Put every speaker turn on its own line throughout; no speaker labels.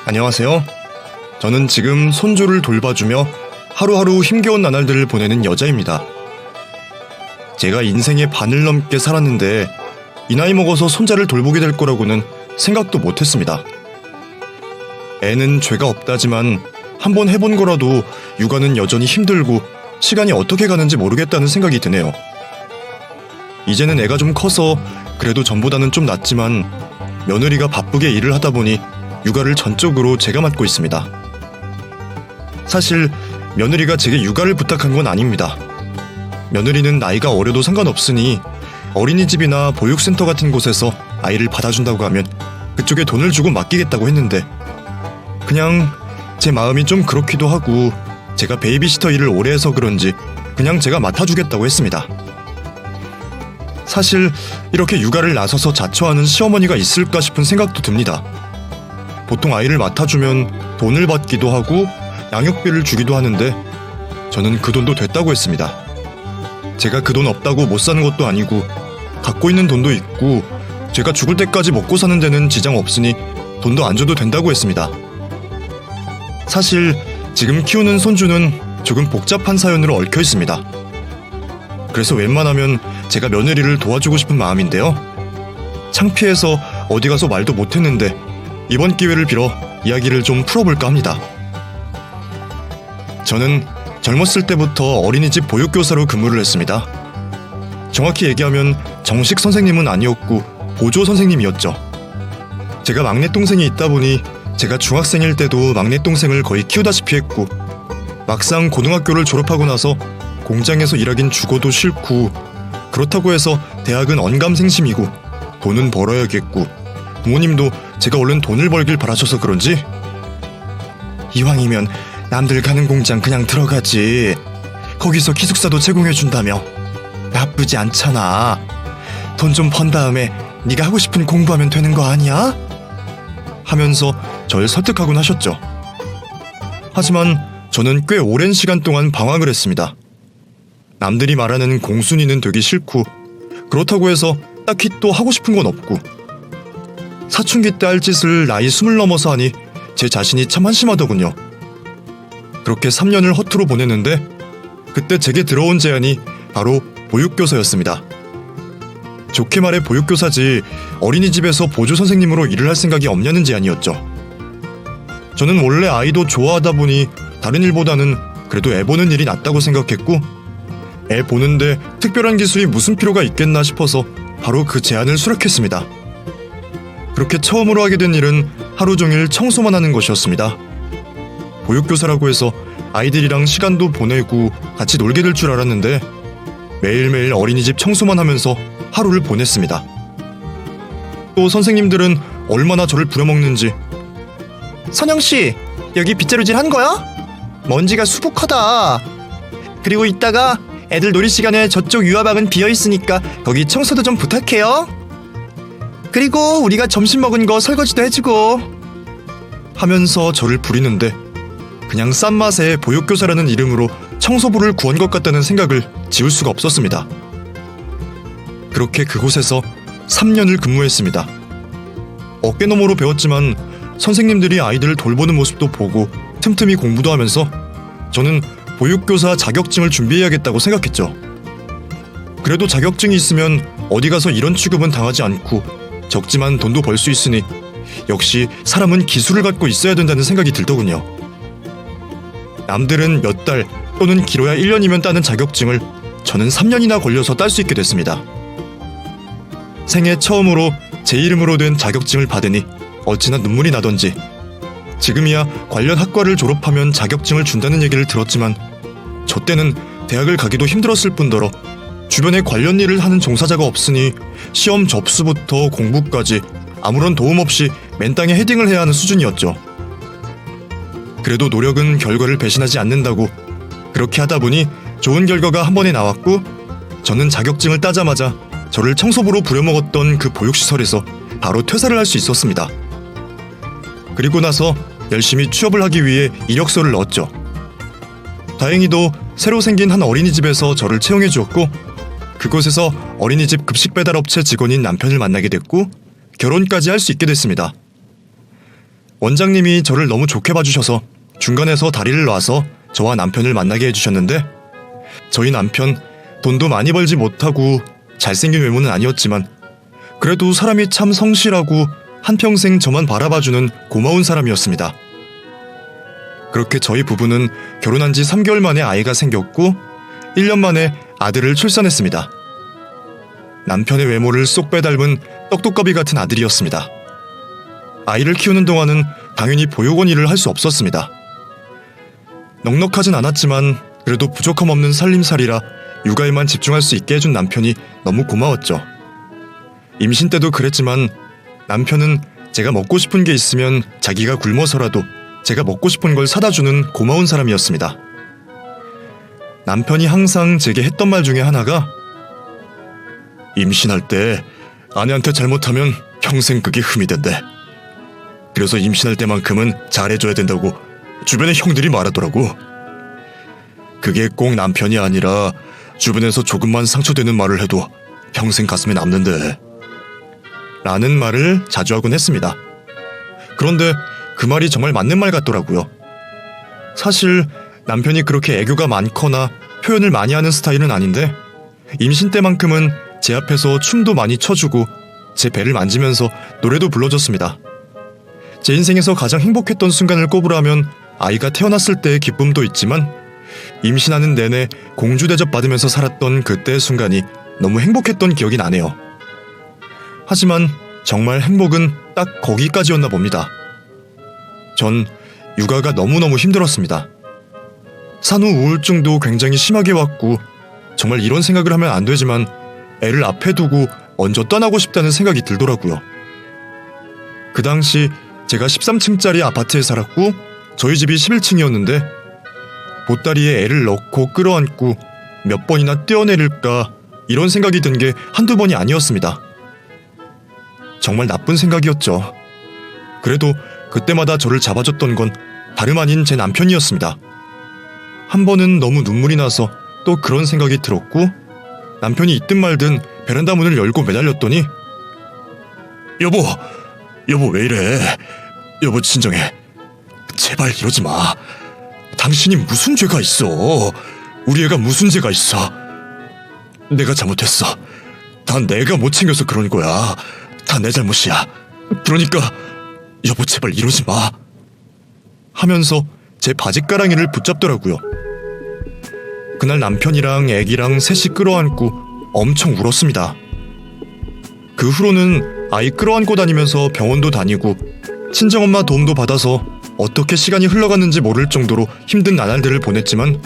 안녕하세요. 저는 지금 손주를 돌봐주며 하루하루 힘겨운 나날들을 보내는 여자입니다. 제가 인생의 반을 넘게 살았는데 이 나이 먹어서 손자를 돌보게 될 거라고는 생각도 못했습니다. 애는 죄가 없다지만 한번 해본 거라도 육아는 여전히 힘들고 시간이 어떻게 가는지 모르겠다는 생각이 드네요. 이제는 애가 좀 커서 그래도 전보다는 좀 낫지만 며느리가 바쁘게 일을 하다 보니 육아를 전적으로 제가 맡고 있습니다. 사실 며느리가 제게 육아를 부탁한 건 아닙니다. 며느리는 나이가 어려도 상관없으니 어린이집이나 보육센터 같은 곳에서 아이를 받아준다고 하면 그쪽에 돈을 주고 맡기겠다고 했는데 그냥 제 마음이 좀 그렇기도 하고 제가 베이비시터 일을 오래 해서 그런지 그냥 제가 맡아주겠다고 했습니다. 사실 이렇게 육아를 나서서 자처하는 시어머니가 있을까 싶은 생각도 듭니다. 보통 아이를 맡아주면 돈을 받기도 하고 양육비를 주기도 하는데 저는 그 돈도 됐다고 했습니다. 제가 그 돈 없다고 못 사는 것도 아니고 갖고 있는 돈도 있고 제가 죽을 때까지 먹고 사는 데는 지장 없으니 돈도 안 줘도 된다고 했습니다. 사실 지금 키우는 손주는 조금 복잡한 사연으로 얽혀 있습니다. 그래서 웬만하면 제가 며느리를 도와주고 싶은 마음인데요. 창피해서 어디 가서 말도 못했는데 이번 기회를 빌어 이야기를 좀 풀어볼까 합니다. 저는 젊었을 때부터 어린이집 보육교사로 근무를 했습니다. 정확히 얘기하면 정식 선생님은 아니었고 보조 선생님이었죠. 제가 막내 동생이 있다 보니 제가 중학생일 때도 막내 동생을 거의 키우다시피 했고 막상 고등학교를 졸업하고 나서 공장에서 일하긴 죽어도 싫고 그렇다고 해서 대학은 언감생심이고 돈은 벌어야겠고 부모님도 제가 얼른 돈을 벌길 바라셔서 그런지 이왕이면 남들 가는 공장 그냥 들어가지 거기서 기숙사도 제공해준다며 나쁘지 않잖아 돈 좀 번 다음에 네가 하고 싶은 공부하면 되는 거 아니야? 하면서 절 설득하곤 하셨죠. 하지만 저는 꽤 오랜 시간 동안 방황을 했습니다. 남들이 말하는 공순이는 되기 싫고 그렇다고 해서 딱히 또 하고 싶은 건 없고 사춘기 때 할 짓을 나이 20 넘어서 하니 제 자신이 참 한심하더군요. 그렇게 3년을 허투루 보냈는데 그때 제게 들어온 제안이 바로 보육교사였습니다. 좋게 말해 보육교사지 어린이집에서 보조선생님으로 일을 할 생각이 없냐는 제안이었죠. 저는 원래 아이도 좋아하다 보니 다른 일보다는 그래도 애 보는 일이 낫다고 생각했고 애 보는데 특별한 기술이 무슨 필요가 있겠나 싶어서 바로 그 제안을 수락했습니다. 그렇게 처음으로 하게 된 일은 하루 종일 청소만 하는 것이었습니다. 보육교사라고 해서 아이들이랑 시간도 보내고 같이 놀게 될 줄 알았는데 매일매일 어린이집 청소만 하면서 하루를 보냈습니다. 또 선생님들은 얼마나 저를 부려먹는지 선영씨, 여기 빗자루질 한 거야? 먼지가 수북하다. 그리고 이따가 애들 놀이 시간에 저쪽 유아방은 비어있으니까 거기 청소도 좀 부탁해요. 그리고 우리가 점심 먹은 거 설거지도 해주고 하면서 저를 부리는데 그냥 싼 맛에 보육교사라는 이름으로 청소부를 구한 것 같다는 생각을 지울 수가 없었습니다. 그렇게 그곳에서 3년을 근무했습니다. 어깨너머로 배웠지만 선생님들이 아이들을 돌보는 모습도 보고 틈틈이 공부도 하면서 저는 보육교사 자격증을 준비해야겠다고 생각했죠. 그래도 자격증이 있으면 어디 가서 이런 취급은 당하지 않고 적지만 돈도 벌 수 있으니 역시 사람은 기술을 갖고 있어야 된다는 생각이 들더군요. 남들은 몇 달 또는 길어야 1년이면 따는 자격증을 저는 3년이나 걸려서 딸 수 있게 됐습니다. 생애 처음으로 제 이름으로 된 자격증을 받으니 어찌나 눈물이 나던지 지금이야 관련 학과를 졸업하면 자격증을 준다는 얘기를 들었지만 저 때는 대학을 가기도 힘들었을 뿐더러 주변에 관련 일을 하는 종사자가 없으니 시험 접수부터 공부까지 아무런 도움 없이 맨땅에 헤딩을 해야 하는 수준이었죠. 그래도 노력은 결과를 배신하지 않는다고 그렇게 하다 보니 좋은 결과가 한 번에 나왔고 저는 자격증을 따자마자 저를 청소부로 부려먹었던 그 보육시설에서 바로 퇴사를 할 수 있었습니다. 그리고 나서 열심히 취업을 하기 위해 이력서를 넣었죠. 다행히도 새로 생긴 한 어린이집에서 저를 채용해 주었고 그곳에서 어린이집 급식 배달업체 직원인 남편을 만나게 됐고 결혼까지 할 수 있게 됐습니다. 원장님이 저를 너무 좋게 봐주셔서 중간에서 다리를 놔서 저와 남편을 만나게 해주셨는데, 저희 남편 돈도 많이 벌지 못하고 잘생긴 외모는 아니었지만 그래도 사람이 참 성실하고 한평생 저만 바라봐주는 고마운 사람이었습니다. 그렇게 저희 부부는 결혼한 지 3개월 만에 아이가 생겼고 1년 만에 아들을 출산했습니다. 남편의 외모를 쏙 빼닮은 떡두꺼비 같은 아들이었습니다. 아이를 키우는 동안은 당연히 보육원 일을 할 수 없었습니다. 넉넉하진 않았지만 그래도 부족함 없는 살림살이라 육아에만 집중할 수 있게 해준 남편이 너무 고마웠죠. 임신 때도 그랬지만 남편은 제가 먹고 싶은 게 있으면 자기가 굶어서라도 제가 먹고 싶은 걸 사다 주는 고마운 사람이었습니다. 남편이 항상 제게 했던 말 중에 하나가, 임신할 때 아내한테 잘못하면 평생 그게 흠이 된대. 그래서 임신할 때만큼은 잘해줘야 된다고 주변의 형들이 말하더라고. 그게 꼭 남편이 아니라 주변에서 조금만 상처되는 말을 해도 평생 가슴에 남는데 라는 말을 자주 하곤 했습니다. 그런데 그 말이 정말 맞는 말 같더라고요. 사실 남편이 그렇게 애교가 많거나 표현을 많이 하는 스타일은 아닌데 임신 때만큼은 제 앞에서 춤도 많이 춰주고 제 배를 만지면서 노래도 불러줬습니다. 제 인생에서 가장 행복했던 순간을 꼽으라면 아이가 태어났을 때의 기쁨도 있지만 임신하는 내내 공주 대접 받으면서 살았던 그때의 순간이 너무 행복했던 기억이 나네요. 하지만 정말 행복은 딱 거기까지였나 봅니다. 전 육아가 너무너무 힘들었습니다. 산후 우울증도 굉장히 심하게 왔고 정말 이런 생각을 하면 안 되지만 애를 앞에 두고 먼저 떠나고 싶다는 생각이 들더라고요. 그 당시 제가 13층짜리 아파트에 살았고 저희 집이 11층이었는데 보따리에 애를 넣고 끌어안고 몇 번이나 뛰어내릴까 이런 생각이 든 게 한두 번이 아니었습니다. 정말 나쁜 생각이었죠. 그래도 그때마다 저를 잡아줬던 건 다름 아닌 제 남편이었습니다. 한 번은 너무 눈물이 나서 또 그런 생각이 들었고 남편이 있든 말든 베란다 문을 열고 매달렸더니 여보 왜 이래? 여보 진정해. 제발 이러지 마. 당신이 무슨 죄가 있어? 우리 애가 무슨 죄가 있어? 내가 잘못했어. 다 내가 못 챙겨서 그런 거야. 다 내 잘못이야. 그러니까 여보 제발 이러지 마. 하면서 제 바지가랑이를 붙잡더라고요. 그날 남편이랑 애기랑 셋이 끌어안고 엄청 울었습니다. 그 후로는 아이 끌어안고 다니면서 병원도 다니고 친정엄마 도움도 받아서 어떻게 시간이 흘러갔는지 모를 정도로 힘든 나날들을 보냈지만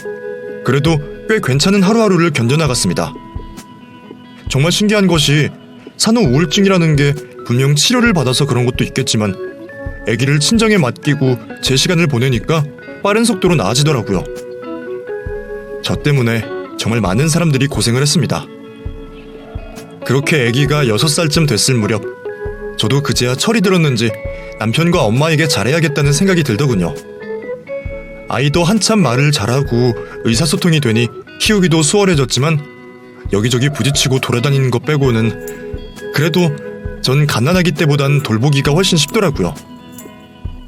그래도 꽤 괜찮은 하루하루를 견뎌나갔습니다. 정말 신기한 것이 산후 우울증이라는 게 분명 치료를 받아서 그런 것도 있겠지만 아기를 친정에 맡기고 제 시간을 보내니까 빠른 속도로 나아지더라고요. 저 때문에 정말 많은 사람들이 고생을 했습니다. 그렇게 아기가 6살쯤 됐을 무렵 저도 그제야 철이 들었는지 남편과 엄마에게 잘해야겠다는 생각이 들더군요. 아이도 한참 말을 잘하고 의사소통이 되니 키우기도 수월해졌지만 여기저기 부딪히고 돌아다니는 것 빼고는 그래도 전 갓난아기 때보단 돌보기가 훨씬 쉽더라고요.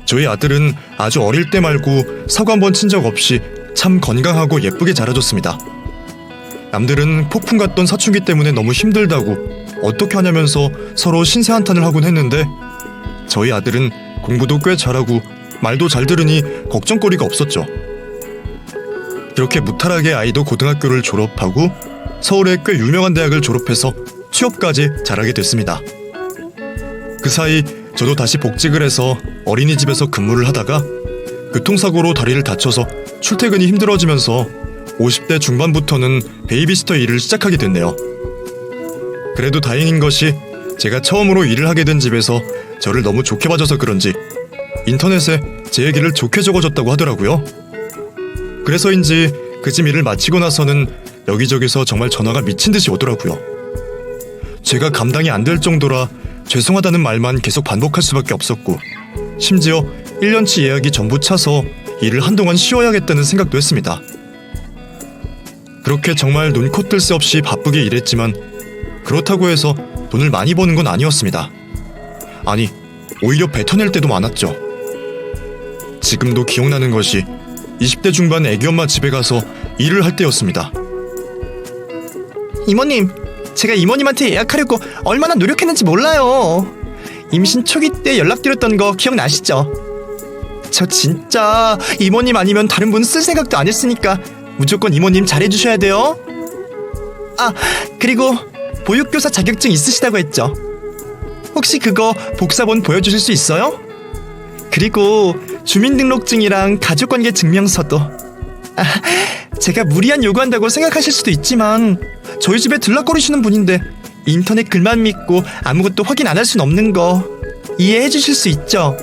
저희 아들은 아주 어릴 때 말고 사고 한 번 친 적 없이 참 건강하고 예쁘게 자라줬습니다. 남들은 폭풍 같던 사춘기 때문에 너무 힘들다고 어떻게 하냐면서 서로 신세한탄을 하곤 했는데 저희 아들은 공부도 꽤 잘하고 말도 잘 들으니 걱정거리가 없었죠. 그렇게 무탈하게 아이도 고등학교를 졸업하고 서울의 꽤 유명한 대학을 졸업해서 취업까지 잘하게 됐습니다. 그 사이 저도 다시 복직을 해서 어린이집에서 근무를 하다가 교통사고로 다리를 다쳐서 출퇴근이 힘들어지면서 50대 중반부터는 베이비시터 일을 시작하게 됐네요. 그래도 다행인 것이 제가 처음으로 일을 하게 된 집에서 저를 너무 좋게 봐줘서 그런지 인터넷에 제 얘기를 좋게 적어줬다고 하더라고요. 그래서인지 그 집 일을 마치고 나서는 여기저기서 정말 전화가 미친듯이 오더라고요. 제가 감당이 안 될 정도라 죄송하다는 말만 계속 반복할 수밖에 없었고 심지어 1년치 예약이 전부 차서 일을 한동안 쉬어야겠다는 생각도 했습니다. 그렇게 정말 눈코 뜰 새 없이 바쁘게 일했지만 그렇다고 해서 돈을 많이 버는 건 아니었습니다. 아니, 오히려 뱉어낼 때도 많았죠. 지금도 기억나는 것이 20대 중반 애기 엄마 집에 가서 일을 할 때였습니다.
이모님, 제가 이모님한테 예약하려고 얼마나 노력했는지 몰라요. 임신 초기 때 연락드렸던 거 기억나시죠? 저 진짜 이모님 아니면 다른 분 쓸 생각도 안 했으니까 무조건 이모님 잘해주셔야 돼요. 아, 그리고 보육교사 자격증 있으시다고 했죠? 혹시 그거 복사본 보여주실 수 있어요? 그리고 주민등록증이랑 가족관계 증명서도. 아, 제가 무리한 요구한다고 생각하실 수도 있지만 저희 집에 들락거리시는 분인데 인터넷 글만 믿고 아무것도 확인 안 할 순 없는 거 이해해 주실 수 있죠?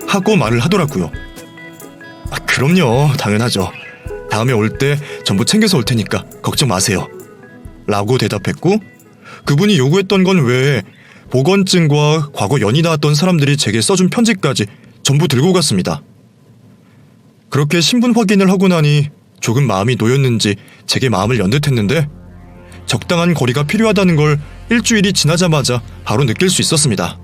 하고 말을 하더라고요. 아, 그럼요. 당연하죠. 다음에 올 때 전부 챙겨서 올 테니까 걱정 마세요. 라고 대답했고, 그분이 요구했던 건 외에 보건증과 과거 연이 닿았던 사람들이 제게 써준 편지까지 전부 들고 갔습니다. 그렇게 신분 확인을 하고 나니 조금 마음이 놓였는지 제게 마음을 연듯했는데, 적당한 거리가 필요하다는 걸 일주일이 지나자마자 바로 느낄 수 있었습니다.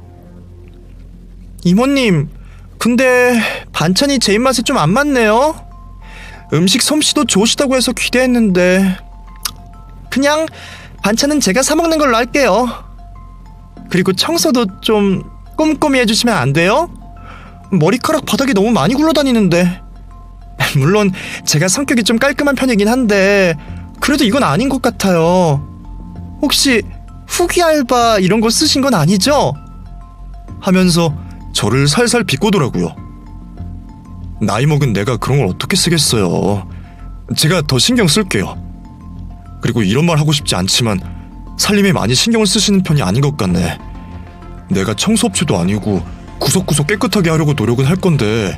이모님, 근데 반찬이 제 입맛에 좀 안 맞네요. 음식 솜씨도 좋으시다고 해서 기대했는데 그냥 반찬은 제가 사 먹는 걸로 할게요. 그리고 청소도 좀 꼼꼼히 해주시면 안 돼요? 머리카락 바닥에 너무 많이 굴러다니는데. 물론 제가 성격이 좀 깔끔한 편이긴 한데 그래도 이건 아닌 것 같아요. 혹시 후기 알바 이런 거 쓰신 건 아니죠?
하면서 저를 살살 비꼬더라고요. 나이 먹은 내가 그런 걸 어떻게 쓰겠어요. 제가 더 신경 쓸게요. 그리고 이런 말 하고 싶지 않지만 살림에 많이 신경을 쓰시는 편이 아닌 것 같네. 내가 청소업체도 아니고 구석구석 깨끗하게 하려고 노력은 할 건데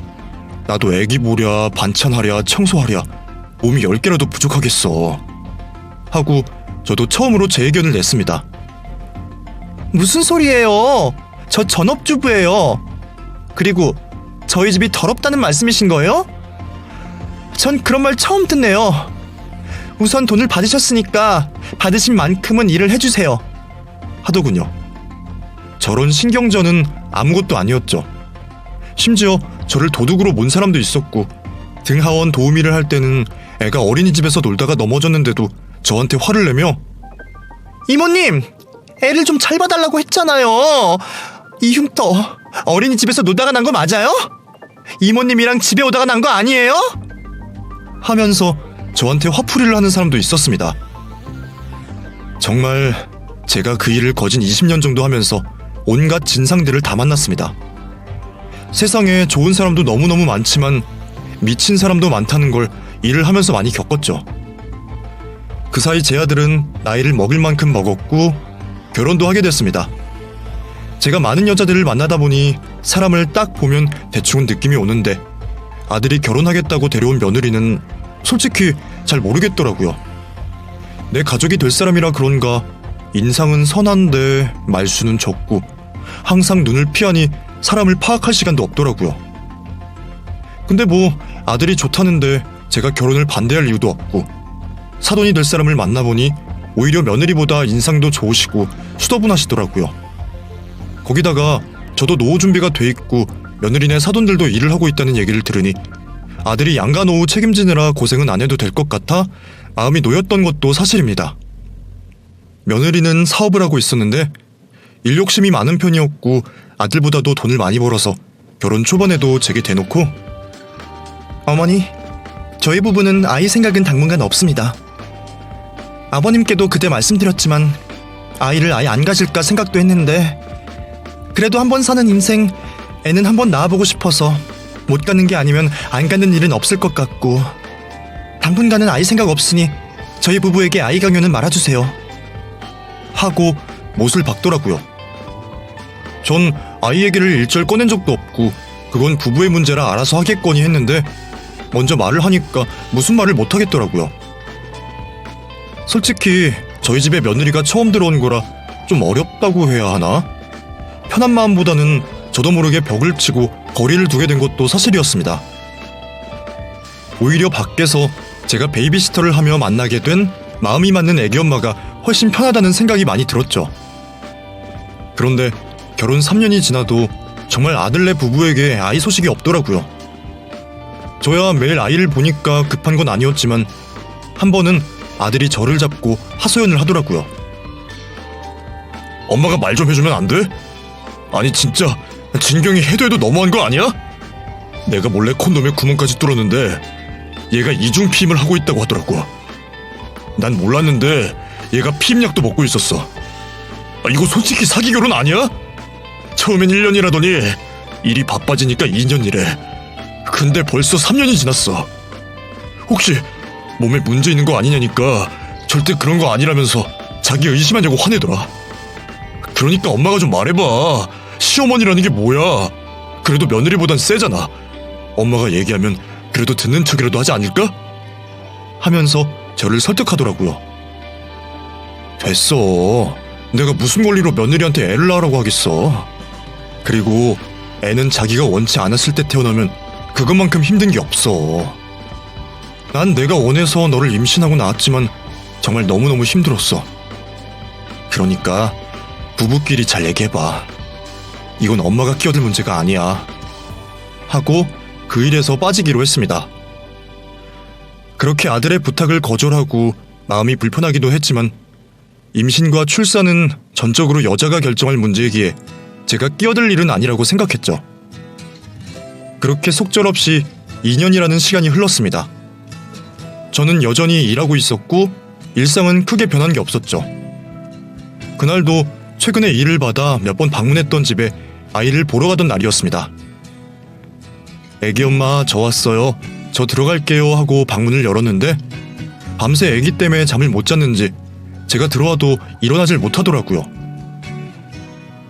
나도 애기 보랴 반찬하랴 청소하랴 몸이 10개라도 부족하겠어. 하고 저도 처음으로 제 의견을 냈습니다.
무슨 소리예요? 저 전업주부예요. 그리고 저희 집이 더럽다는 말씀이신 거예요? 전 그런 말 처음 듣네요. 우선 돈을 받으셨으니까 받으신 만큼은 일을 해주세요.
하더군요. 저런 신경전은 아무것도 아니었죠. 심지어 저를 도둑으로 몬 사람도 있었고 등하원 도우미를 할 때는 애가 어린이집에서 놀다가 넘어졌는데도 저한테 화를 내며
이모님! 애를 좀 잘 봐달라고 했잖아요. 이 흉터 어린이집에서 놀다가 난 거 맞아요? 이모님이랑 집에 오다가 난 거 아니에요?
하면서 저한테 화풀이를 하는 사람도 있었습니다. 정말 제가 그 일을 거진 20년 정도 하면서 온갖 진상들을 다 만났습니다. 세상에 좋은 사람도 너무너무 많지만 미친 사람도 많다는 걸 일을 하면서 많이 겪었죠. 그 사이 제 아들은 나이를 먹을 만큼 먹었고 결혼도 하게 됐습니다. 제가 많은 여자들을 만나다 보니 사람을 딱 보면 대충은 느낌이 오는데 아들이 결혼하겠다고 데려온 며느리는 솔직히 잘 모르겠더라고요. 내 가족이 될 사람이라 그런가 인상은 선한데 말수는 적고 항상 눈을 피하니 사람을 파악할 시간도 없더라고요. 근데 뭐 아들이 좋다는데 제가 결혼을 반대할 이유도 없고 사돈이 될 사람을 만나보니 오히려 며느리보다 인상도 좋으시고 수더분하시더라고요. 거기다가 저도 노후 준비가 돼 있고 며느리네 사돈들도 일을 하고 있다는 얘기를 들으니 아들이 양가 노후 책임지느라 고생은 안 해도 될 것 같아 마음이 놓였던 것도 사실입니다. 며느리는 사업을 하고 있었는데 일 욕심이 많은 편이었고 아들보다도 돈을 많이 벌어서 결혼 초반에도 제게 대놓고
어머니, 저희 부부는 아이 생각은 당분간 없습니다. 아버님께도 그때 말씀드렸지만 아이를 아예 안 가질까 생각도 했는데 그래도 한 번 사는 인생 애는 한 번 낳아보고 싶어서 못 갖는 게 아니면 안 갖는 일은 없을 것 같고 당분간은 아이 생각 없으니 저희 부부에게 아이 강요는 말아주세요.
하고 못을 박더라고요. 전 아이 얘기를 일절 꺼낸 적도 없고 그건 부부의 문제라 알아서 하겠거니 했는데 먼저 말을 하니까 무슨 말을 못 하겠더라고요. 솔직히 저희 집에 며느리가 처음 들어온 거라 좀 어렵다고 해야 하나? 편한 마음보다는 저도 모르게 벽을 치고 거리를 두게 된 것도 사실이었습니다. 오히려 밖에서 제가 베이비시터를 하며 만나게 된 마음이 맞는 애기 엄마가 훨씬 편하다는 생각이 많이 들었죠. 그런데 결혼 3년이 지나도 정말 아들네 부부에게 아이 소식이 없더라고요. 저야 매일 아이를 보니까 급한 건 아니었지만 한 번은 아들이 저를 잡고 하소연을 하더라고요. 엄마가 말 좀 해주면 안 돼? 아니 진짜 진경이 해도 너무한 거 아니야? 내가 몰래 콘돔에 구멍까지 뚫었는데 얘가 이중 피임을 하고 있다고 하더라고. 난 몰랐는데 얘가 피임약도 먹고 있었어. 이거 솔직히 사기 결혼 아니야? 처음엔 1년이라더니 일이 바빠지니까 2년이래. 근데 벌써 3년이 지났어. 혹시 몸에 문제 있는 거 아니냐니까 절대 그런 거 아니라면서 자기 의심하냐고 화내더라. 그러니까 엄마가 좀 말해봐. 시어머니라는 게 뭐야? 그래도 며느리보단 세잖아. 엄마가 얘기하면 그래도 듣는 척이라도 하지 않을까? 하면서 저를 설득하더라고요. 됐어. 내가 무슨 권리로 며느리한테 애를 낳으라고 하겠어. 그리고 애는 자기가 원치 않았을 때 태어나면 그것만큼 힘든 게 없어. 난 내가 원해서 너를 임신하고 낳았지만 정말 너무너무 힘들었어. 그러니까 부부끼리 잘 얘기해봐. 이건 엄마가 끼어들 문제가 아니야. 하고 그 일에서 빠지기로 했습니다. 그렇게 아들의 부탁을 거절하고 마음이 불편하기도 했지만 임신과 출산은 전적으로 여자가 결정할 문제이기에 제가 끼어들 일은 아니라고 생각했죠. 그렇게 속절없이 2년이라는 시간이 흘렀습니다. 저는 여전히 일하고 있었고 일상은 크게 변한 게 없었죠. 그날도 최근에 일을 받아 몇 번 방문했던 집에 아이를 보러 가던 날이었습니다. 애기 엄마 저 왔어요. 저 들어갈게요 하고 방문을 열었는데 밤새 애기 때문에 잠을 못 잤는지 제가 들어와도 일어나질 못하더라고요.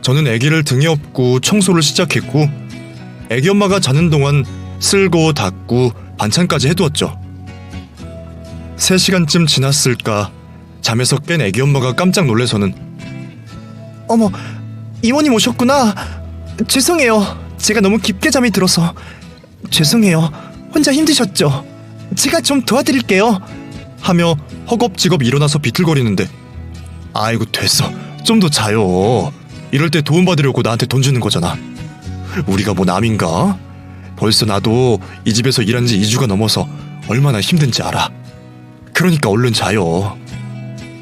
저는 애기를 등에 업고 청소를 시작했고 애기 엄마가 자는 동안 쓸고 닦고 반찬까지 해두었죠. 3시간쯤 지났을까 잠에서 깬 애기 엄마가 깜짝 놀래서는
어머, 이모님 오셨구나. 죄송해요. 제가 너무 깊게 잠이 들어서. 죄송해요. 혼자 힘드셨죠? 제가 좀 도와드릴게요.
하며 허겁지겁 일어나서 비틀거리는데 아이고 됐어. 좀 더 자요. 이럴 때 도움받으려고 나한테 돈 주는 거잖아. 우리가 뭐 남인가? 벌써 나도 이 집에서 일한 지 2주가 넘어서 얼마나 힘든지 알아. 그러니까 얼른 자요.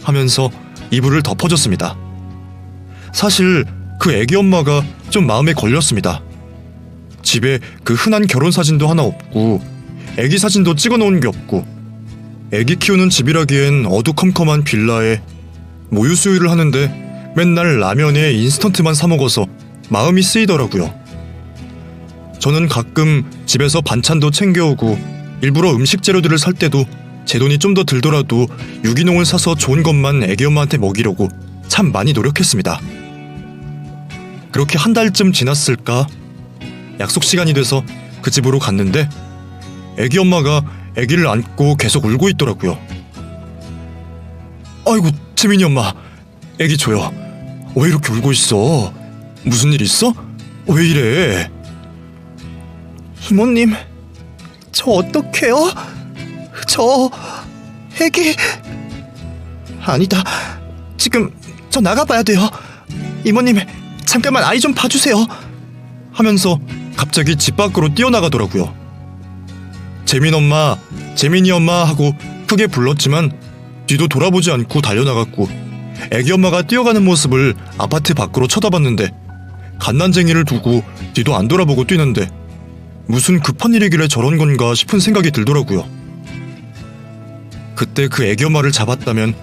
하면서 이불을 덮어줬습니다. 사실 그 애기 엄마가 좀 마음에 걸렸습니다. 집에 그 흔한 결혼 사진도 하나 없고 애기 사진도 찍어놓은 게 없고 애기 키우는 집이라기엔 어두컴컴한 빌라에 모유 수유를 하는데 맨날 라면에 인스턴트만 사 먹어서 마음이 쓰이더라고요. 저는 가끔 집에서 반찬도 챙겨오고 일부러 음식 재료들을 살 때도 제 돈이 좀 더 들더라도 유기농을 사서 좋은 것만 애기 엄마한테 먹이려고 참 많이 노력했습니다. 그렇게 한 달쯤 지났을까? 약속 시간이 돼서 그 집으로 갔는데 애기 엄마가 애기를 안고 계속 울고 있더라고요. 아이고 재민이 엄마, 애기 줘요. 왜 이렇게 울고 있어? 무슨 일 있어? 왜 이래?
이모님, 저 어떡해요? 저 애기... 아니다. 지금 저 나가봐야 돼요. 이모님, 잠깐만 아이 좀 봐주세요.
하면서 갑자기 집 밖으로 뛰어나가더라고요. 재민 엄마, 재민이 엄마 하고 크게 불렀지만 뒤도 돌아보지 않고 달려나갔고 애기 엄마가 뛰어가는 모습을 아파트 밖으로 쳐다봤는데 갓난쟁이를 두고 뒤도 안 돌아보고 뛰는데 무슨 급한 일이길래 저런 건가 싶은 생각이 들더라고요. 그때 그 애기 엄마를 잡았다면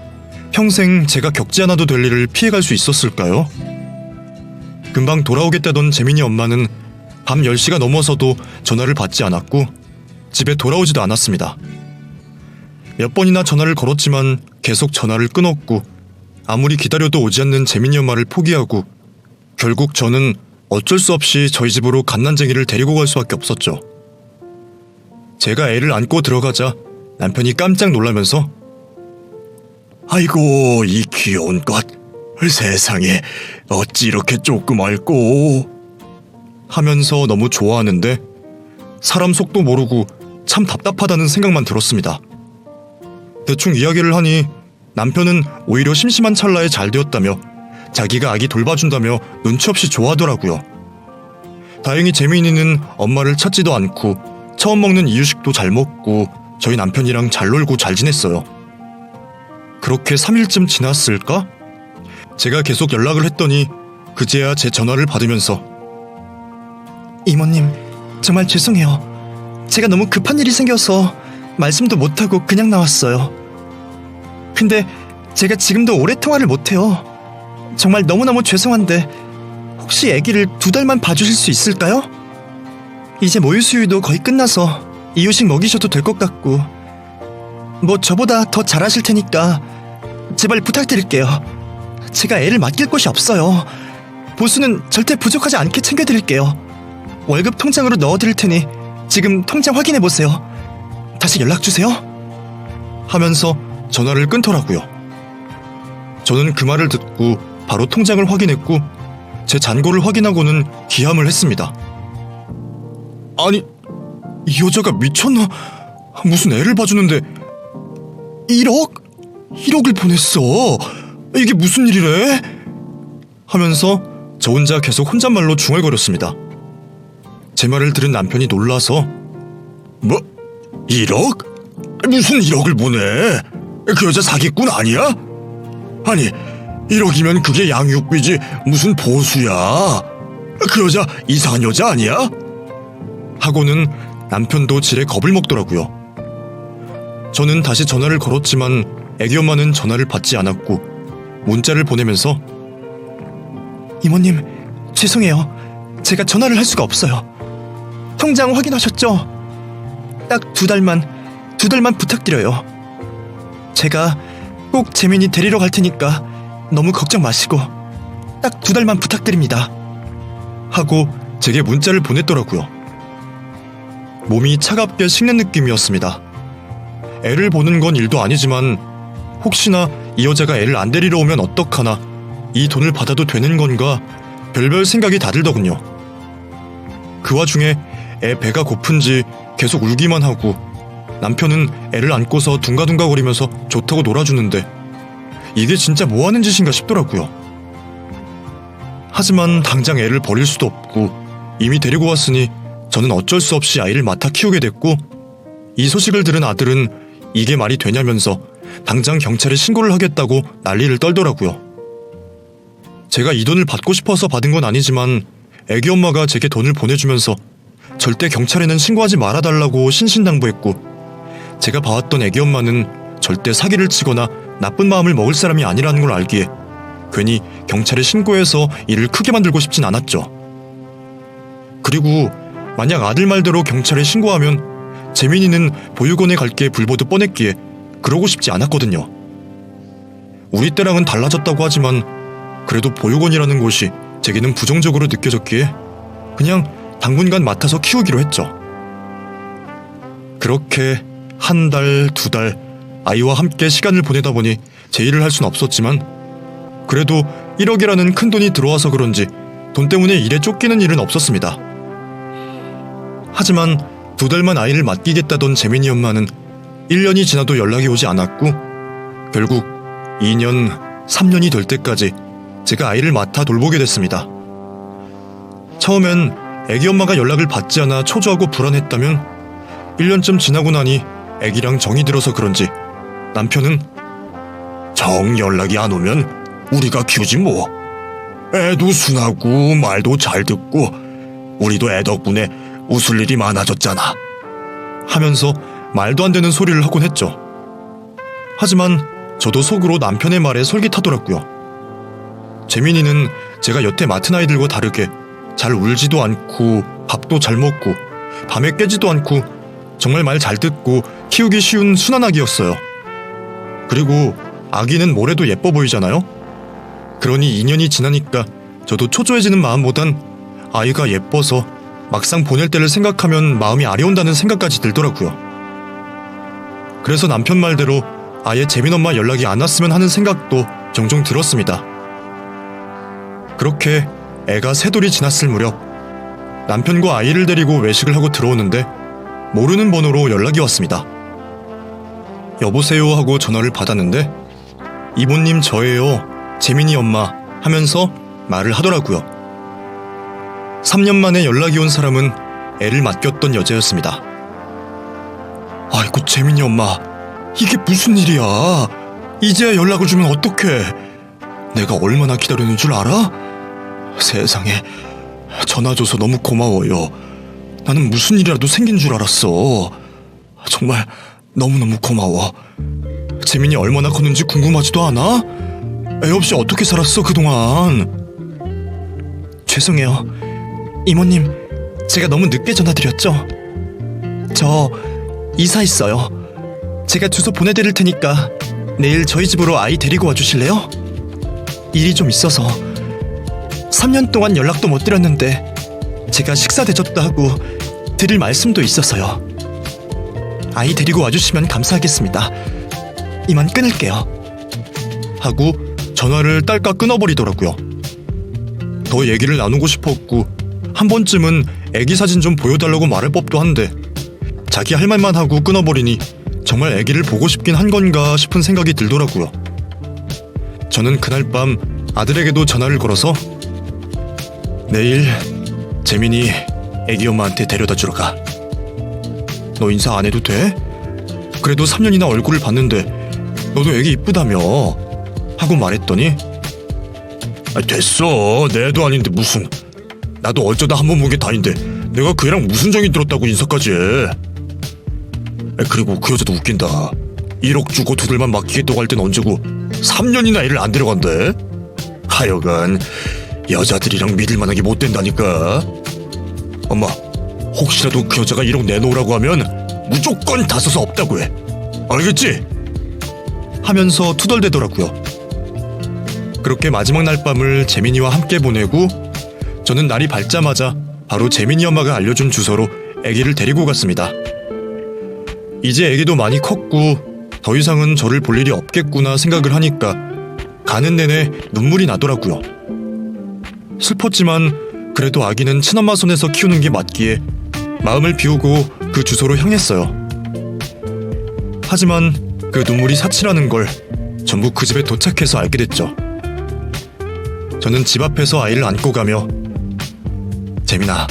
평생 제가 겪지 않아도 될 일을 피해갈 수 있었을까요? 금방 돌아오겠다던 재민이 엄마는 밤 10시가 넘어서도 전화를 받지 않았고 집에 돌아오지도 않았습니다. 몇 번이나 전화를 걸었지만 계속 전화를 끊었고 아무리 기다려도 오지 않는 재민이 엄마를 포기하고 결국 저는 어쩔 수 없이 저희 집으로 갓난쟁이를 데리고 갈 수밖에 없었죠. 제가 애를 안고 들어가자 남편이 깜짝 놀라면서 아이고 이 귀여운 것, 세상에 어찌 이렇게 조그맣고 하면서 너무 좋아하는데 사람 속도 모르고 참 답답하다는 생각만 들었습니다. 대충 이야기를 하니 남편은 오히려 심심한 찰나에 잘 되었다며 자기가 아기 돌봐준다며 눈치 없이 좋아하더라고요. 다행히 재민이는 엄마를 찾지도 않고 처음 먹는 이유식도 잘 먹고 저희 남편이랑 잘 놀고 잘 지냈어요. 그렇게 3일쯤 지났을까? 제가 계속 연락을 했더니 그제야 제 전화를 받으면서
이모님, 정말 죄송해요. 제가 너무 급한 일이 생겨서 말씀도 못하고 그냥 나왔어요. 근데 제가 지금도 오래 통화를 못해요. 정말 너무너무 죄송한데 혹시 아기를 2달만 봐주실 수 있을까요? 이제 모유 수유도 거의 끝나서 이유식 먹이셔도 될 것 같고 뭐 저보다 더 잘하실 테니까 제발 부탁드릴게요. 제가 애를 맡길 곳이 없어요. 보수는 절대 부족하지 않게 챙겨드릴게요. 월급 통장으로 넣어드릴 테니 지금 통장 확인해보세요. 다시 연락주세요.
하면서 전화를 끊더라고요. 저는 그 말을 듣고 바로 통장을 확인했고 제 잔고를 확인하고는 기함을 했습니다. 아니, 이 여자가 미쳤나? 무슨 애를 봐주는데 1억? 1억을 보냈어. 이게 무슨 일이래? 하면서 저 혼자 계속 혼잣말로 중얼거렸습니다. 제 말을 들은 남편이 놀라서 뭐? 1억? 무슨 1억을 보내? 그 여자 사기꾼 아니야? 아니, 1억이면 그게 양육비지 무슨 보수야. 그 여자 이상한 여자 아니야? 하고는 남편도 지레 겁을 먹더라고요. 저는 다시 전화를 걸었지만 애기 엄마는 전화를 받지 않았고 문자를 보내면서
이모님, 죄송해요. 제가 전화를 할 수가 없어요. 통장 확인하셨죠? 딱 2달만 부탁드려요. 제가 꼭 재민이 데리러 갈 테니까 너무 걱정 마시고 딱 2달만 부탁드립니다.
하고 제게 문자를 보냈더라고요. 몸이 차갑게 식는 느낌이었습니다. 애를 보는 건 일도 아니지만 혹시나 이 여자가 애를 안 데리러 오면 어떡하나, 이 돈을 받아도 되는 건가 별별 생각이 다 들더군요. 그 와중에 애 배가 고픈지 계속 울기만 하고 남편은 애를 안고서 둥가둥가거리면서 좋다고 놀아주는데 이게 진짜 뭐하는 짓인가 싶더라고요. 하지만 당장 애를 버릴 수도 없고 이미 데리고 왔으니 저는 어쩔 수 없이 아이를 맡아 키우게 됐고, 이 소식을 들은 아들은 이게 말이 되냐면서 당장 경찰에 신고를 하겠다고 난리를 떨더라고요. 제가 이 돈을 받고 싶어서 받은 건 아니지만 애기 엄마가 제게 돈을 보내주면서 절대 경찰에는 신고하지 말아달라고 신신당부했고, 제가 봐왔던 애기 엄마는 절대 사기를 치거나 나쁜 마음을 먹을 사람이 아니라는 걸 알기에 괜히 경찰에 신고해서 일을 크게 만들고 싶진 않았죠. 그리고 만약 아들 말대로 경찰에 신고하면 재민이는 보육원에 갈 게 불보듯 뻔했기에 그러고 싶지 않았거든요. 우리 때랑은 달라졌다고 하지만 그래도 보육원이라는 곳이 제게는 부정적으로 느껴졌기에 그냥 당분간 맡아서 키우기로 했죠. 그렇게 1달, 2달 아이와 함께 시간을 보내다 보니 제 일을 할 순 없었지만 그래도 1억이라는 큰 돈이 들어와서 그런지 돈 때문에 일에 쫓기는 일은 없었습니다. 하지만 2달만 아이를 맡기겠다던 재민이 엄마는 1년이 지나도 연락이 오지 않았고 결국 2년, 3년이 될 때까지 제가 아이를 맡아 돌보게 됐습니다. 처음엔 애기 엄마가 연락을 받지 않아 초조하고 불안했다면 1년쯤 지나고 나니 애기랑 정이 들어서 그런지 남편은 정 연락이 안 오면 우리가 키우지 뭐. 애도 순하고 말도 잘 듣고 우리도 애 덕분에 웃을 일이 많아졌잖아. 하면서 말도 안 되는 소리를 하곤 했죠. 하지만 저도 속으로 남편의 말에 솔깃하더라고요. 재민이는 제가 여태 맡은 아이들과 다르게 잘 울지도 않고 밥도 잘 먹고 밤에 깨지도 않고 정말 말 잘 듣고 키우기 쉬운 순한 아기였어요. 그리고 아기는 뭐래도 예뻐 보이잖아요? 그러니 2년이 지나니까 저도 초조해지는 마음보단 아이가 예뻐서 막상 보낼 때를 생각하면 마음이 아려온다는 생각까지 들더라고요. 그래서 남편 말대로 아예 재민 엄마 연락이 안 왔으면 하는 생각도 종종 들었습니다. 그렇게 애가 3돌이 지났을 무렵 남편과 아이를 데리고 외식을 하고 들어오는데 모르는 번호로 연락이 왔습니다. 여보세요 하고 전화를 받았는데 이모님 저예요, 재민이 엄마 하면서 말을 하더라고요. 3년 만에 연락이 온 사람은 애를 맡겼던 여자였습니다. 아이고 재민이 엄마, 이게 무슨 일이야? 이제야 연락을 주면 어떡해? 내가 얼마나 기다리는 줄 알아? 세상에, 전화 줘서 너무 고마워요. 나는 무슨 일이라도 생긴 줄 알았어. 정말 너무너무 고마워. 재민이 얼마나 컸는지 궁금하지도 않아? 애 없이 어떻게 살았어 그동안?
죄송해요. 이모님, 제가 너무 늦게 전화드렸죠? 저 이사했어요. 제가 주소 보내드릴 테니까 내일 저희 집으로 아이 데리고 와주실래요? 일이 좀 있어서 3년 동안 연락도 못 드렸는데 제가 식사 대접도 하고 드릴 말씀도 있어서요. 아이 데리고 와주시면 감사하겠습니다. 이만 끊을게요.
하고 전화를 딸깍 끊어버리더라고요. 더 얘기를 나누고 싶었고 한 번쯤은 애기 사진 좀 보여달라고 말할 법도 한데 자기 할 말만 하고 끊어버리니 정말 애기를 보고 싶긴 한 건가 싶은 생각이 들더라고요. 저는 그날 밤 아들에게도 전화를 걸어서 내일 재민이 애기 엄마한테 데려다 주러 가. 너 인사 안 해도 돼? 그래도 3년이나 얼굴을 봤는데 너도 애기 이쁘다며 하고 말했더니 됐어, 내 애도 아닌데 무슨. 나도 어쩌다 한 번 본 게 다인데 내가 그 애랑 무슨 정이 들었다고 인사까지 해. 그리고 그 여자도 웃긴다. 1억 주고 두들만 맡기겠다고 할 땐 언제고 3년이나 애를 안 데려간대. 하여간 여자들이랑 믿을 만한 게 못 된다니까. 엄마, 혹시라도 그 여자가 1억 내놓으라고 하면 무조건 다 써서 없다고 해. 알겠지? 하면서 투덜대더라고요. 그렇게 마지막 날 밤을 재민이와 함께 보내고 저는 날이 밝자마자 바로 재민이 엄마가 알려준 주소로 아기를 데리고 갔습니다. 이제 아기도 많이 컸고 더 이상은 저를 볼 일이 없겠구나 생각을 하니까 가는 내내 눈물이 나더라고요. 슬펐지만 그래도 아기는 친엄마 손에서 키우는 게 맞기에 마음을 비우고 그 주소로 향했어요. 하지만 그 눈물이 사치라는 걸 전부 그 집에 도착해서 알게 됐죠. 저는 집 앞에서 아이를 안고 가며 재민아,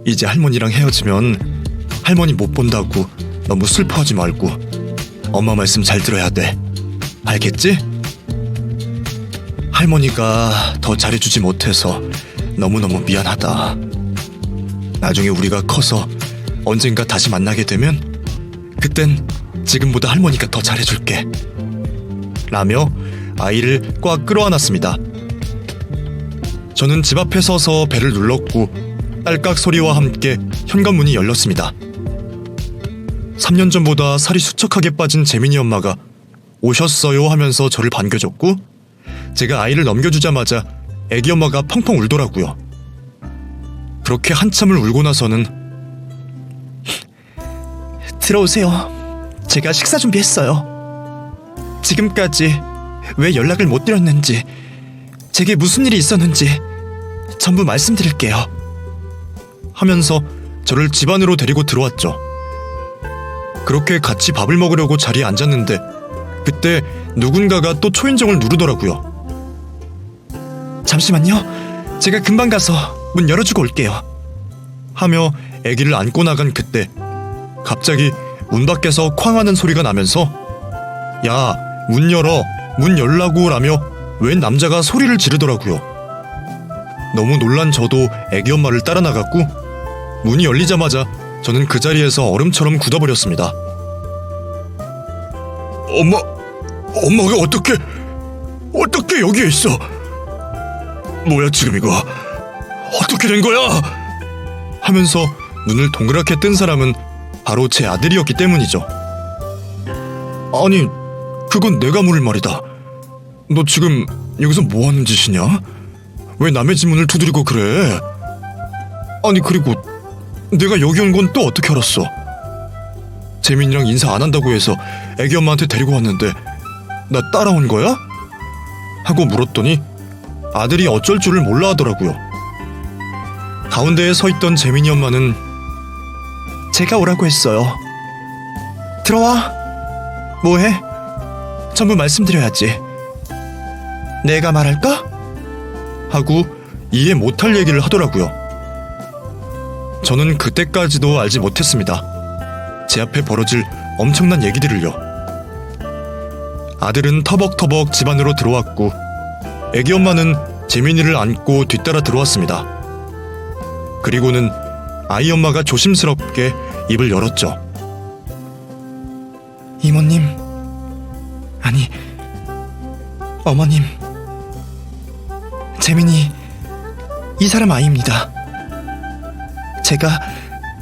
이제 할머니랑 헤어지면 할머니 못 본다고 너무 슬퍼하지 말고 엄마 말씀 잘 들어야 돼. 알겠지? 할머니가 더 잘해주지 못해서 너무너무 미안하다. 나중에 우리가 커서 언젠가 다시 만나게 되면 그땐 지금보다 할머니가 더 잘해줄게. 라며 아이를 꽉 끌어안았습니다. 저는 집 앞에 서서 배를 눌렀고 딸깍 소리와 함께 현관문이 열렸습니다. 3년 전보다 살이 수척하게 빠진 재민이 엄마가 오셨어요 하면서 저를 반겨줬고 제가 아이를 넘겨주자마자 애기 엄마가 펑펑 울더라고요. 그렇게 한참을 울고 나서는
들어오세요. 제가 식사 준비했어요. 지금까지 왜 연락을 못 드렸는지, 제게 무슨 일이 있었는지 전부 말씀드릴게요.
하면서 저를 집 안으로 데리고 들어왔죠. 그렇게 같이 밥을 먹으려고 자리에 앉았는데 그때 누군가가 또 초인종을 누르더라고요.
잠시만요. 제가 금방 가서 문 열어주고 올게요.
하며 아기를 안고 나간 그때 갑자기 문 밖에서 쾅 하는 소리가 나면서 야, 문 열어, 문 열라고 라며 웬 남자가 소리를 지르더라고요. 너무 놀란 저도 아기 엄마를 따라 나갔고 문이 열리자마자 저는 그 자리에서 얼음처럼 굳어버렸습니다. 엄마가 어떻게 여기에 있어? 뭐야 지금 이거? 어떻게 된 거야? 하면서 눈을 동그랗게 뜬 사람은 바로 제 아들이었기 때문이죠. 아니, 그건 내가 물을 말이다. 너 지금 여기서 뭐 하는 짓이냐? 왜 남의 집 문을 두드리고 그래? 아니, 그리고 내가 여기 온 건 또 어떻게 알았어? 재민이랑 인사 안 한다고 해서 애기 엄마한테 데리고 왔는데 나 따라온 거야? 하고 물었더니 아들이 어쩔 줄을 몰라 하더라고요. 가운데에 서 있던 재민이 엄마는
제가 오라고 했어요. 들어와. 뭐해? 전부 말씀드려야지. 내가 말할까?
하고 이해 못할 얘기를 하더라고요. 저는 그때까지도 알지 못했습니다. 제 앞에 벌어질 엄청난 얘기들을요. 아들은 터벅터벅 집 안으로 들어왔고 애기 엄마는 재민이를 안고 뒤따라 들어왔습니다. 그리고는 아이 엄마가 조심스럽게 입을 열었죠.
이모님, 아니, 어머님, 재민이 이 사람 아이입니다. 제가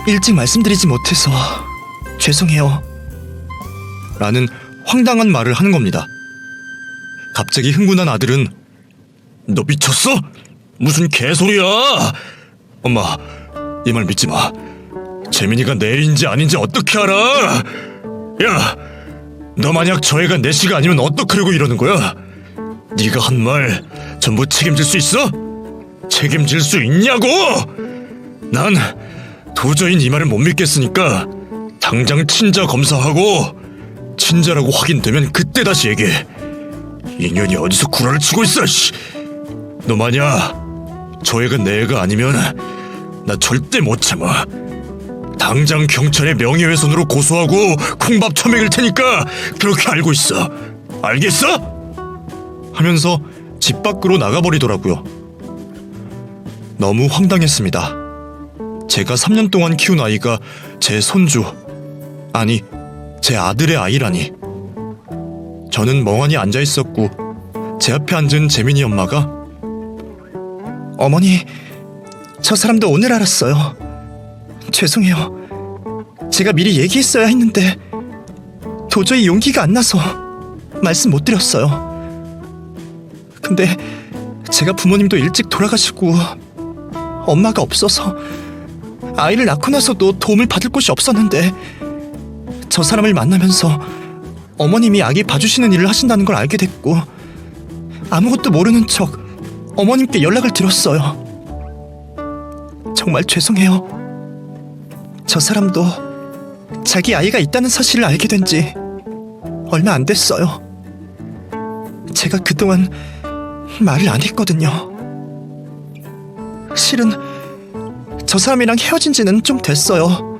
일찍 말씀드리지 못해서 죄송해요.
라는 황당한 말을 하는 겁니다. 갑자기 흥분한 아들은 너 미쳤어? 무슨 개소리야! 엄마, 이 말 믿지 마. 재민이가 내 애인지 아닌지 어떻게 알아? 야, 너 만약 저 애가 내 씨가 아니면 어떡하려고 이러는 거야? 네가 한 말 전부 책임질 수 있어? 책임질 수 있냐고! 난 도저히 네 말을 못 믿겠으니까 당장 친자 검사하고 친자라고 확인되면 그때 다시 얘기해. 인연이 어디서 구라를 치고 있어. 씨. 너 만약 저 애가 내 애가 아니면 나 절대 못 참아. 당장 경찰에 명예훼손으로 고소하고 콩밥 처먹일 테니까 그렇게 알고 있어. 알겠어? 하면서 집 밖으로 나가버리더라고요. 너무 황당했습니다. 제가 3년 동안 키운 아이가 제 손주, 아니 제 아들의 아이라니. 저는 멍하니 앉아있었고 제 앞에 앉은 재민이 엄마가
어머니, 저 사람도 오늘 알았어요. 죄송해요. 제가 미리 얘기했어야 했는데 도저히 용기가 안 나서 말씀 못 드렸어요. 근데 제가 부모님도 일찍 돌아가시고 엄마가 없어서 아이를 낳고 나서도 도움을 받을 곳이 없었는데 저 사람을 만나면서 어머님이 아기 봐주시는 일을 하신다는 걸 알게 됐고 아무것도 모르는 척 어머님께 연락을 드렸어요. 정말 죄송해요. 저 사람도 자기 아이가 있다는 사실을 알게 된 지 얼마 안 됐어요. 제가 그동안 말을 안 했거든요. 실은 저 사람이랑 헤어진 지는 좀 됐어요.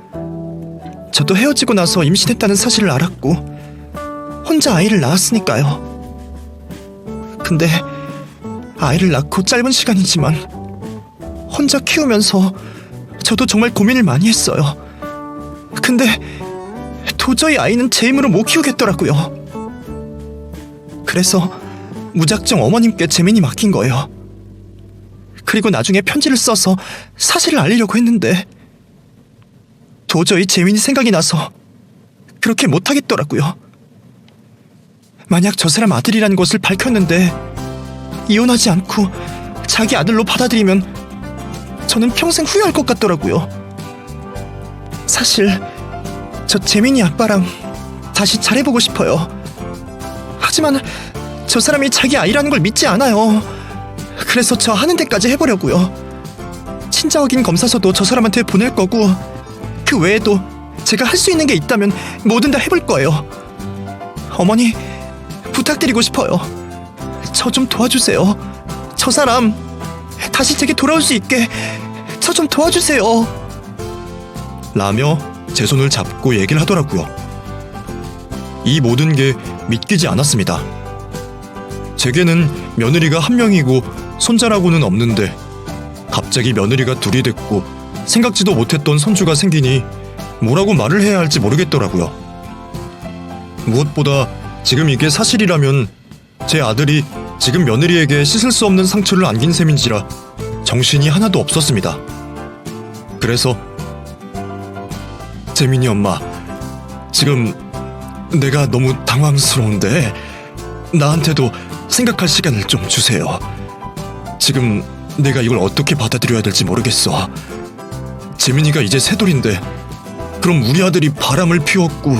저도 헤어지고 나서 임신했다는 사실을 알았고 혼자 아이를 낳았으니까요. 근데 아이를 낳고 짧은 시간이지만 혼자 키우면서 저도 정말 고민을 많이 했어요. 근데 도저히 아이는 제 힘으로 못 키우겠더라고요. 그래서 무작정 어머님께 재민이 맡긴 거예요. 그리고 나중에 편지를 써서 사실을 알리려고 했는데 도저히 재민이 생각이 나서 그렇게 못하겠더라고요. 만약 저 사람 아들이라는 것을 밝혔는데 이혼하지 않고 자기 아들로 받아들이면 저는 평생 후회할 것 같더라고요. 사실 저 재민이 아빠랑 다시 잘해보고 싶어요. 하지만 저 사람이 자기 아이라는 걸 믿지 않아요. 그래서 저 하는 데까지 해보려고요. 친자 확인 검사서도 저 사람한테 보낼 거고 그 외에도 제가 할 수 있는 게 있다면 뭐든 다 해볼 거예요. 어머니, 부탁드리고 싶어요. 저 좀 도와주세요. 저 사람 다시 제게 돌아올 수 있게 저 좀 도와주세요. 라며 제 손을 잡고 얘기를 하더라고요. 이 모든 게 믿기지 않았습니다. 제게는 며느리가 한 명이고 손자라고는 없는데 갑자기 며느리가 둘이 됐고 생각지도 못했던 손주가 생기니 뭐라고 말을 해야 할지 모르겠더라고요. 무엇보다 지금 이게 사실이라면 제 아들이 지금 며느리에게 씻을 수 없는 상처를 안긴 셈인지라 정신이 하나도 없었습니다. 그래서 재민이 엄마, 지금 내가 너무 당황스러운데 나한테도 생각할 시간을 좀 주세요. 지금 내가 이걸 어떻게 받아들여야 될지 모르겠어. 재민이가 이제 새돌인데 그럼 우리 아들이 바람을 피웠고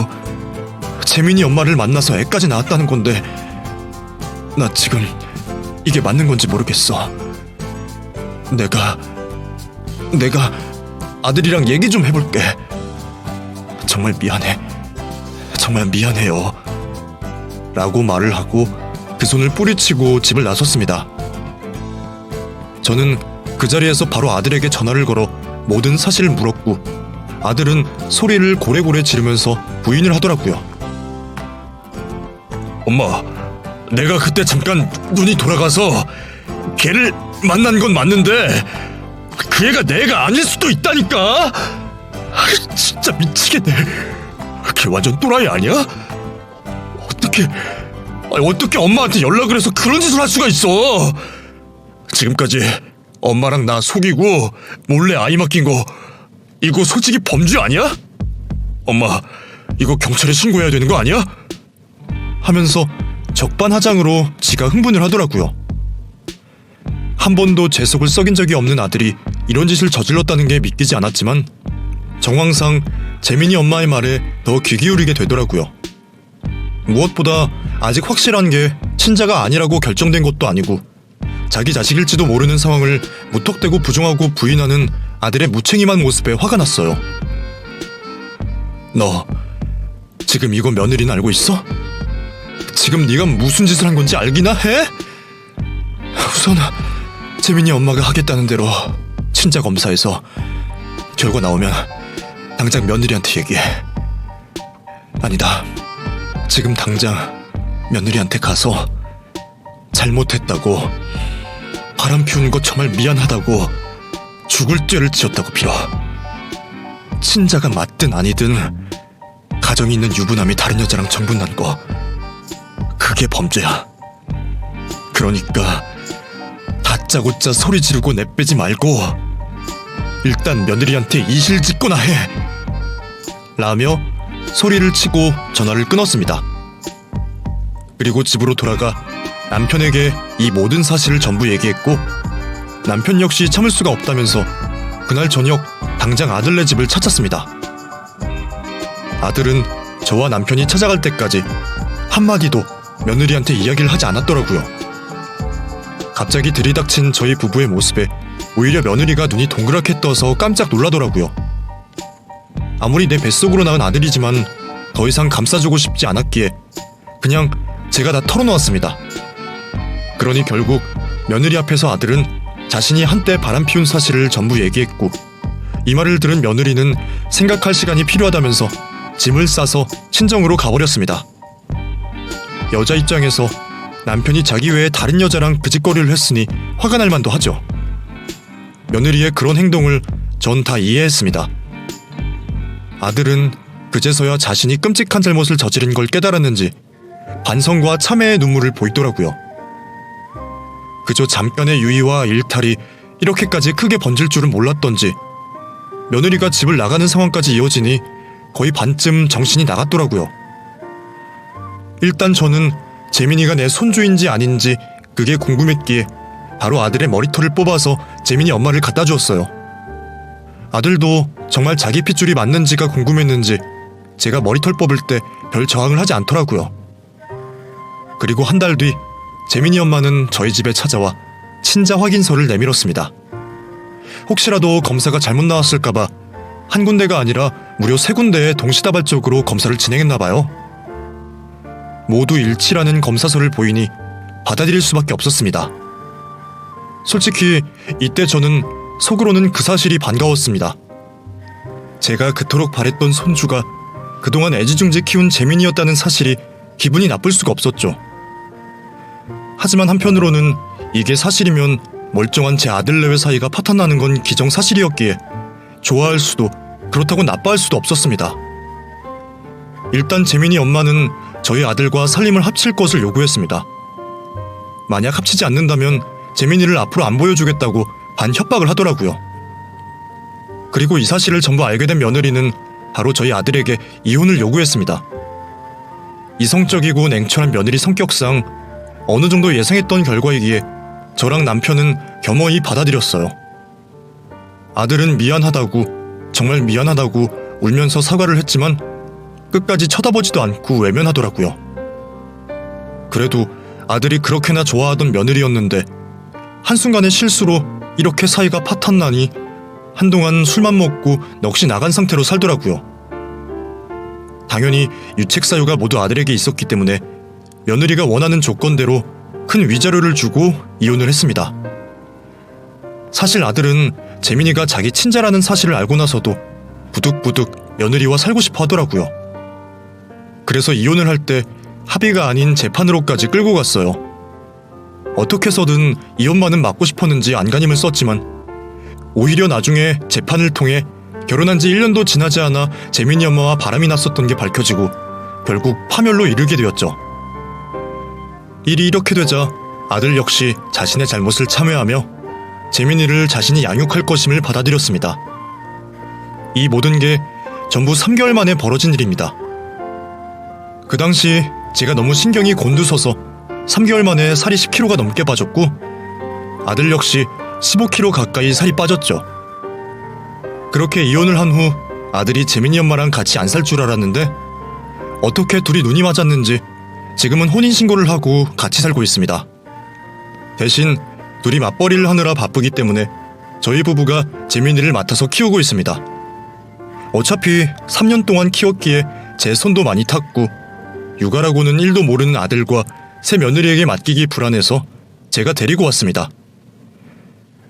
재민이 엄마를 만나서 애까지 낳았다는 건데 나 지금 이게 맞는 건지 모르겠어. 내가 아들이랑 얘기 좀 해볼게. 정말 미안해. 정말 미안해요. 라고 말을 하고 그 손을 뿌리치고 집을 나섰습니다. 저는 그 자리에서 바로 아들에게 전화를 걸어 모든 사실을 물었고
아들은 소리를 고래고래 지르면서 부인을 하더라고요. 엄마, 내가 그때 잠깐 눈이 돌아가서 걔를 만난 건 맞는데 그 애가 내가 아닐 수도 있다니까. 진짜 미치겠네. 걔 완전 또라이 아니야? 어떻게 엄마한테 연락을 해서 그런 짓을 할 수가 있어? 지금까지 엄마랑 나 속이고 몰래 아이 맡긴 거 이거 솔직히 범죄 아니야? 엄마, 이거 경찰에 신고해야 되는 거 아니야? 하면서 적반하장으로 지가 흥분을 하더라고요. 한 번도 제 속을 썩인 적이 없는 아들이 이런 짓을 저질렀다는 게 믿기지 않았지만 정황상 재민이 엄마의 말에 더 귀 기울이게 되더라고요. 무엇보다 아직 확실한 게 친자가 아니라고 결정된 것도 아니고 자기 자식일지도 모르는 상황을 무턱대고 부정하고 부인하는 아들의 무책임한 모습에 화가 났어요. 너 지금 이거 며느리는 알고 있어? 지금 네가 무슨 짓을 한 건지 알기나 해? 우선 재민이 엄마가 하겠다는 대로 친자 검사에서 결과 나오면 당장 며느리한테 얘기해. 아니다, 지금 당장 며느리한테 가서 잘못했다고, 바람 피우는 거 정말 미안하다고, 죽을 죄를 지었다고 빌어. 친자가 맞든 아니든 가정이 있는 유부남이 다른 여자랑 정분난 거 그게 범죄야. 그러니까 다짜고짜 소리 지르고 내빼지 말고 일단 며느리한테 이실직고나 해. 라며 소리를 치고 전화를 끊었습니다. 그리고 집으로 돌아가 남편에게 이 모든 사실을 전부 얘기했고 남편 역시 참을 수가 없다면서 그날 저녁 당장 아들네 집을 찾았습니다. 아들은 저와 남편이 찾아갈 때까지 한마디도 며느리한테 이야기를 하지 않았더라고요. 갑자기 들이닥친 저희 부부의 모습에 오히려 며느리가 눈이 동그랗게 떠서 깜짝 놀라더라고요. 아무리 내 뱃속으로 낳은 아들이지만 더 이상 감싸주고 싶지 않았기에 그냥 제가 다 털어놓았습니다. 그러니 결국 며느리 앞에서 아들은 자신이 한때 바람 피운 사실을 전부 얘기했고 이 말을 들은 며느리는 생각할 시간이 필요하다면서 짐을 싸서 친정으로 가버렸습니다. 여자 입장에서 남편이 자기 외에 다른 여자랑 그짓거리를 했으니 화가 날 만도 하죠. 며느리의 그런 행동을 전 다 이해했습니다. 아들은 그제서야 자신이 끔찍한 잘못을 저지른 걸 깨달았는지 반성과 참회의 눈물을 보이더라고요. 그저 잠깐의 유의와 일탈이 이렇게까지 크게 번질 줄은 몰랐던지 며느리가 집을 나가는 상황까지 이어지니 거의 반쯤 정신이 나갔더라고요. 일단 저는 재민이가 내 손주인지 아닌지 그게 궁금했기에 바로 아들의 머리털을 뽑아서 재민이 엄마를 갖다 주었어요. 아들도 정말 자기 핏줄이 맞는지가 궁금했는지 제가 머리털 뽑을 때 별 저항을 하지 않더라고요. 그리고 한 달 뒤 재민이 엄마는 저희 집에 찾아와 친자 확인서를 내밀었습니다. 혹시라도 검사가 잘못 나왔을까봐 한 군데가 아니라 무려 3군데에 동시다발적으로 검사를 진행했나봐요. 모두 일치라는 검사서를 보이니 받아들일 수밖에 없었습니다. 솔직히 이때 저는 속으로는 그 사실이 반가웠습니다. 제가 그토록 바랬던 손주가 그동안 애지중지 키운 재민이었다는 사실이 기분이 나쁠 수가 없었죠. 하지만 한편으로는 이게 사실이면 멀쩡한 제 아들내외 사이가 파탄나는 건 기정사실이었기에 좋아할 수도 그렇다고 나빠할 수도 없었습니다. 일단 재민이 엄마는 저희 아들과 살림을 합칠 것을 요구했습니다. 만약 합치지 않는다면 재민이를 앞으로 안 보여주겠다고 반협박을 하더라고요. 그리고 이 사실을 전부 알게 된 며느리는 바로 저희 아들에게 이혼을 요구했습니다. 이성적이고 냉철한 며느리 성격상 어느 정도 예상했던 결과이기에 저랑 남편은 겸허히 받아들였어요. 아들은 미안하다고, 정말 미안하다고 울면서 사과를 했지만 끝까지 쳐다보지도 않고 외면하더라고요. 그래도 아들이 그렇게나 좋아하던 며느리였는데 한순간의 실수로 이렇게 사이가 파탄나니 한동안 술만 먹고 넋이 나간 상태로 살더라고요. 당연히 유책 사유가 모두 아들에게 있었기 때문에 며느리가 원하는 조건대로 큰 위자료를 주고 이혼을 했습니다. 사실 아들은 재민이가 자기 친자라는 사실을 알고 나서도 부득부득 며느리와 살고 싶어 하더라고요. 그래서 이혼을 할 때 합의가 아닌 재판으로까지 끌고 갔어요. 어떻게 해서든 이혼만은 막고 싶었는지 안간힘을 썼지만 오히려 나중에 재판을 통해 결혼한 지 1년도 지나지 않아 재민이 엄마와 바람이 났었던 게 밝혀지고 결국 파멸로 이르게 되었죠. 일이 이렇게 되자 아들 역시 자신의 잘못을 참회하며 재민이를 자신이 양육할 것임을 받아들였습니다. 이 모든 게 전부 3개월 만에 벌어진 일입니다. 그 당시 제가 너무 신경이 곤두서서 3개월 만에 살이 10kg가 넘게 빠졌고 아들 역시 15kg 가까이 살이 빠졌죠. 그렇게 이혼을 한 후 아들이 재민이 엄마랑 같이 안 살 줄 알았는데 어떻게 둘이 눈이 맞았는지 지금은 혼인신고를 하고 같이 살고 있습니다. 대신 둘이 맞벌이를 하느라 바쁘기 때문에 저희 부부가 재민이를 맡아서 키우고 있습니다. 어차피 3년 동안 키웠기에 제 손도 많이 탔고 육아라고는 1도 모르는 아들과 새 며느리에게 맡기기 불안해서 제가 데리고 왔습니다.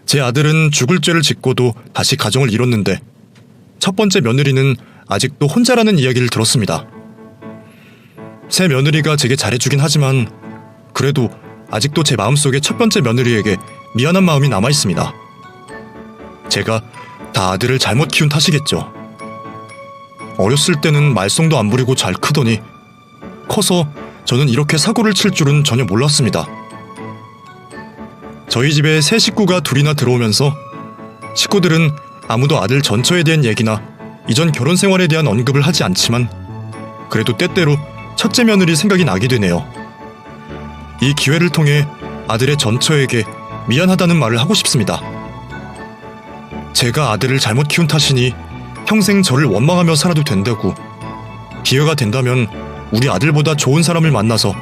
제 아들은 죽을 죄를 짓고도 다시 가정을 이뤘는데 첫 번째 며느리는 아직도 혼자라는 이야기를 들었습니다. 새 며느리가 제게 잘해주긴 하지만 그래도 아직도 제 마음속에 첫 번째 며느리에게 미안한 마음이 남아있습니다. 제가 다 아들을 잘못 키운 탓이겠죠. 어렸을 때는 말썽도 안 부리고 잘 크더니 커서 저는 이렇게 사고를 칠 줄은 전혀 몰랐습니다. 저희 집에 새 식구가 둘이나 들어오면서 식구들은 아무도 아들 전처에 대한 얘기나 이전 결혼 생활에 대한 언급을 하지 않지만 그래도 때때로 첫째 며느리 생각이 나게 되네요. 이 기회를 통해 아들의 전처에게 미안하다는 말을 하고 싶습니다. 제가 아들을 잘못 키운 탓이니 평생 저를 원망하며 살아도 된다고, 기회가 된다면 우리 아들보다 좋은 사람을 만나서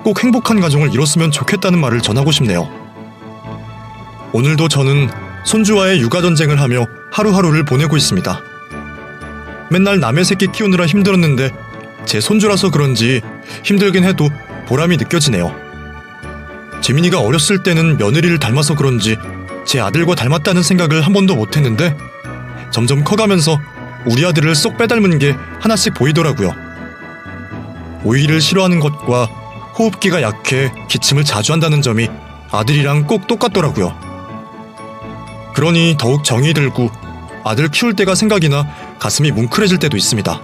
꼭 행복한 가정을 이뤘으면 좋겠다는 말을 전하고 싶네요. 오늘도 저는 손주와의 육아전쟁을 하며 하루하루를 보내고 있습니다. 맨날 남의 새끼 키우느라 힘들었는데 제 손주라서 그런지 힘들긴 해도 보람이 느껴지네요. 재민이가 어렸을 때는 며느리를 닮아서 그런지 제 아들과 닮았다는 생각을 한 번도 못했는데 점점 커가면서 우리 아들을 쏙 빼닮은 게 하나씩 보이더라고요. 오이를 싫어하는 것과 호흡기가 약해 기침을 자주 한다는 점이 아들이랑 꼭 똑같더라고요. 그러니 더욱 정이 들고 아들 키울 때가 생각이 나 가슴이 뭉클해질 때도 있습니다.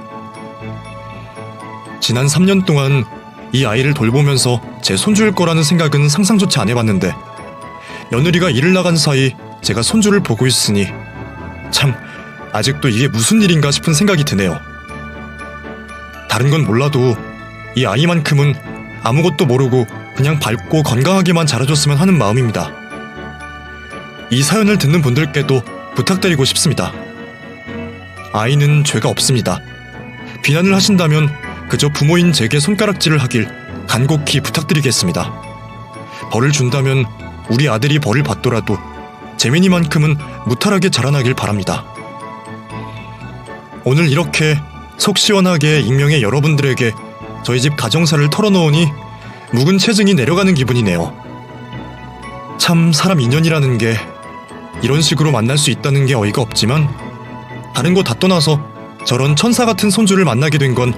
지난 3년 동안 이 아이를 돌보면서 제 손주일 거라는 생각은 상상조차 안 해봤는데 며느리가 일을 나간 사이 제가 손주를 보고 있으니 참 아직도 이게 무슨 일인가 싶은 생각이 드네요. 다른 건 몰라도 이 아이만큼은 아무것도 모르고 그냥 밝고 건강하게만 자라줬으면 하는 마음입니다. 이 사연을 듣는 분들께도 부탁드리고 싶습니다. 아이는 죄가 없습니다. 비난을 하신다면 그저 부모인 제게 손가락질을 하길 간곡히 부탁드리겠습니다. 벌을 준다면 우리 아들이 벌을 받더라도 재민이만큼은 무탈하게 자라나길 바랍니다. 오늘 이렇게 속 시원하게 익명의 여러분들에게 저희 집 가정사를 털어놓으니 묵은 체증이 내려가는 기분이네요. 참 사람 인연이라는 게 이런 식으로 만날 수 있다는 게 어이가 없지만 다른 거 다 떠나서 저런 천사 같은 손주를 만나게 된 건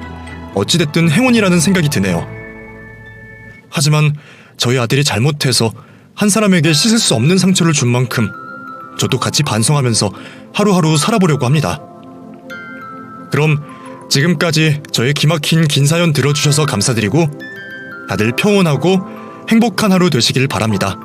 어찌됐든 행운이라는 생각이 드네요. 하지만 저희 아들이 잘못해서 한 사람에게 씻을 수 없는 상처를 준 만큼 저도 같이 반성하면서 하루하루 살아보려고 합니다. 그럼 지금까지 저의 기막힌 긴 사연 들어주셔서 감사드리고 다들 평온하고 행복한 하루 되시길 바랍니다.